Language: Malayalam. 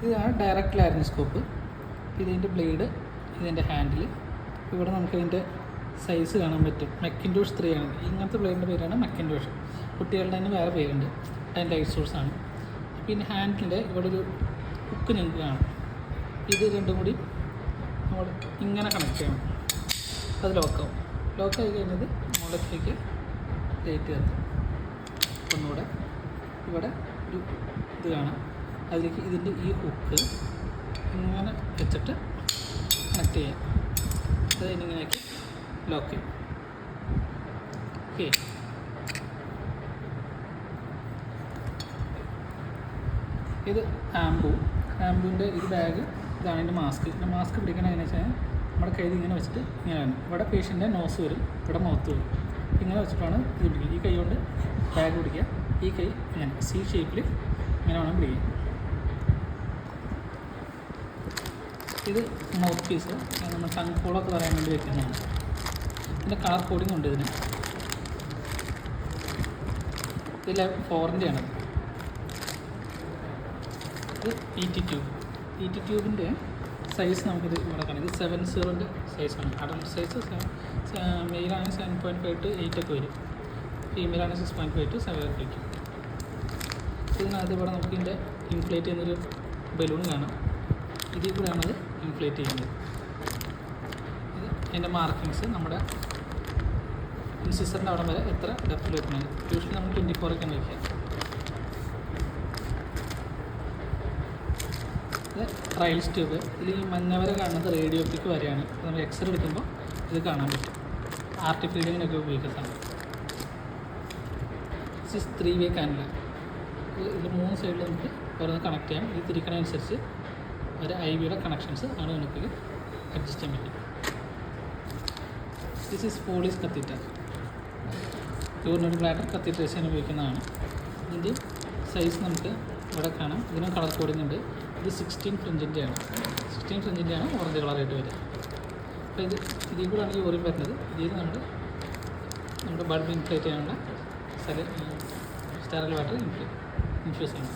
ഇതാണ് ഡയറക്റ്റ് ലാരിൻസ്കോപ്പ്. ഇതിൻ്റെ ബ്ലേഡ്, ഇതിൻ്റെ ഹാൻഡിൽ. ഇവിടെ നമുക്കിതിൻ്റെ സൈസ് കാണാൻ പറ്റും. മെക്കിൻടോഷ് 3 ആണ്. ഇങ്ങനത്തെ ബ്ലേഡിൻ്റെ പേരാണ് മെക്കിൻടോഷ്. കുട്ടികളുടെ തന്നെ വേറെ പേരുണ്ട്. അതിൻ്റെ ലൈറ്റ് സോഴ്സാണ്. പിന്നെ ഹാൻഡിലിൻ്റെ ഇവിടെ ഒരു ഹുക്ക് നിങ്ങൾക്ക് കാണാം. ഇത് രണ്ടും കൂടി നമ്മൾ ഇങ്ങനെ കണക്ട് ചെയ്യണം. അത് ലോക്കാവും. ലോക്കായി കഴിഞ്ഞത് മുകളിലേക്ക് ലൈറ്റ് കത്തും. ഒന്നുകൂടെ ഇവിടെ ഒരു ഇത് കാണാം. അതിലേക്ക് ഇതിൻ്റെ ഈ ഹുക്ക് ഇങ്ങനെ വെച്ചിട്ട് കണക്ട് ചെയ്യാം. അത് ഇങ്ങനെയാക്കി ലോക്ക് ചെയ്യും. ഓക്കെ. ഇത് ആംബുവിൻ്റെ ഇത് ബാഗ്. ഇതാണ് എൻ്റെ മാസ്ക്. മാസ്ക് പിടിക്കണത് എങ്ങനെയാണെന്ന് വെച്ചാൽ നമ്മുടെ കയ്യിൽ ഇങ്ങനെ വെച്ചിട്ട് ഇങ്ങനെയാണ്. ഇവിടെ പേഷ്യൻ്റെ നോസ് വരും, ഇവിടെ മൗത്ത് വരും. ഇങ്ങനെ വെച്ചിട്ടാണ് ഇത് പിടിക്കുക. ഈ കൈ കൊണ്ട് ബാഗ് പിടിക്കുക. ഈ കൈ ഇങ്ങനെ സി ഷേപ്പിൽ ഇങ്ങനെ വേണം പിടിക്കുക. ഇത് മൗത്ത് പീസ് നമ്മൾ ടങ് കോളൊക്കെ പറയാൻ വേണ്ടി വെക്കുന്നതാണ്. ഇതിൻ്റെ കളർ കോഡിങ് ഉണ്ട് ഇതിന്. ഇതിൽ 4-ൻ്റെയാണ്. ഇത് ET ട്യൂബിൻ്റെ സൈസ് നമുക്കിത് ഇവിടെ കാണാം. ഇത് 7.0-ൻ്റെ സൈസാണ്. അഡൽട്ട് സൈസ് മെയിലാണ് 7.5 to 8 ഒക്കെ വരും. ഫീമെയിലാണ് 6.5 to 7 ഒക്കെ വയ്ക്കും. ഇതിനകത്ത് ഇവിടെ നമുക്ക് ഇതിൻ്റെ ഇൻഫ്ലേറ്റ് ചെയ്യുന്നൊരു ബലൂൺ കാണാം. ഇതിൽ കൂടെയാണ് അത് ഇൻഫ്ലേറ്റ് ചെയ്യുന്നത്. ഇത് അതിൻ്റെ മാർക്കിങ്സ് നമ്മുടെ ഇൻസിസ്റ്ററിൻ്റെ അവിടെ വരെ എത്ര ഡെപ്തിൽ വെക്കുന്നത്. യൂഷ്വലി നമ്മൾ 24 ഒക്കെയാണ് വയ്ക്കുക. ഇത് ട്രയൽസ് ട്യൂബ്. ഇതിൽ ഈ മഞ്ഞ വരെ കാണുന്നത് റേഡിയോപ്പിക് വരെയാണ്. നമ്മൾ എക്സ്റേ എടുക്കുമ്പോൾ ഇത് കാണാൻ പറ്റും. ആർട്ടി ഫീഡിങ്ങിനൊക്കെ ഉപയോഗിക്കുന്നതാണ്. This 3-way കാനുള്ള. ഇതിൽ 3 സൈഡിൽ നമുക്ക് ഓരോന്ന് കണക്ട് ചെയ്യാം. ഇത് തിരിക്കണതനുസരിച്ച് ഒരു IVയുടെ കണക്ഷൻസ് ആണ് നമുക്ക് അഡ്ജസ്റ്റ് ചെയ്യാൻ പറ്റും. This is Foley's catheter. Urinary bladder കത്തീറ്റേഴ്സിന് ഉപയോഗിക്കുന്നതാണ്. ഇതിൻ്റെ സൈസ് നമുക്ക് ഇവിടെ കാണാം. ഇതിന് കളർ കോഡിങ് ഉണ്ട്. ഇത് 16 French'ൻ്റെയാണ്. 16 French'ൻ്റെയാണ് ഓറഞ്ച് കളറായിട്ട് വരിക. അപ്പോൾ ഇതിൽ കൂടെയാണ് ഈ യൂറിൻ വരുന്നത്. ഇതിൽ നമ്മുടെ ബൾബ് ഇൻഫ്ലേറ്റ് ചെയ്യാനുള്ള സ്റ്റെറൈൽ വാട്ടർ ഇൻഫ്യൂസ് ചെയ്യണം.